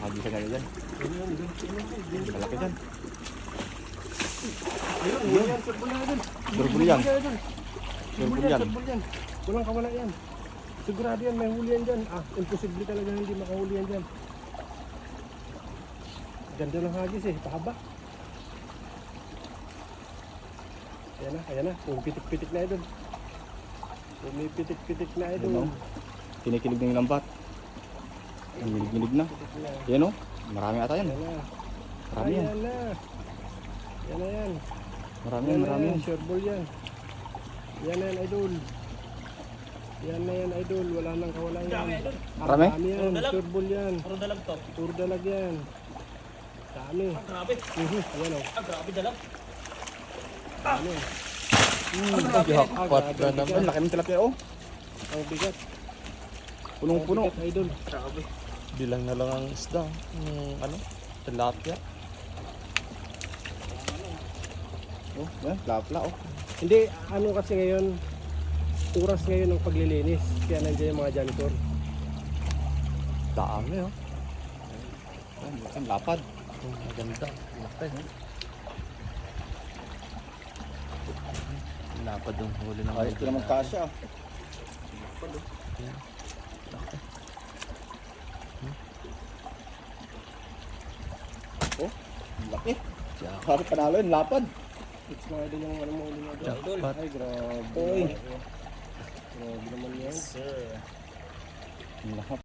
Nakagisa nga dyan. Malaki dyan. Ayun, surbol na idol. Surbol yan. Surbol yan. Walang kawala yan. Sigurado yan, may huli yan dyan. Imposible talaga hindi makahuli yan dyan. Ganda ng hagis eh, pahaba. Ayan na. Pumipitik-pitik na idol. Pumipitik-pitik na idol. Ano? Kinikilig na yung lambat. Ngilig-ngilig na. Yan o. Marami ata yan. Marami yan. Ayan na. Yan. Marami yan. Sureball yan. Yan na yan idol. Yan na yan idol. Wala nang kawala yan. Marami? Marami yan. Sureball yan. Puro dalag to. Puro dalag yan. Dami. Grabe. Ayan o. Grabe dalag. Dami. Jackpot na naman. Laki ng tilapia o. Ang bigat. Punong-puno. Ang bigat idol. Grabe. Bilang na lang ang isda. Tilapia. Oh, yan. Lapla o. Hindi, ano kasi ngayon, oras ngayon ng paglilinis. Kaya nandiyan yung mga janitor. Dami oh. Ang lapad. Maganda. Laki. Lapad yung huli ng Ay, ito naman kasya. Oh, laki. Parang panalo yun, lapad. It's mga idol yung ano mo ulit na idol. Jackpot. Ay, grabe. Oy. Grabe naman yan. Sir. Ang lahat.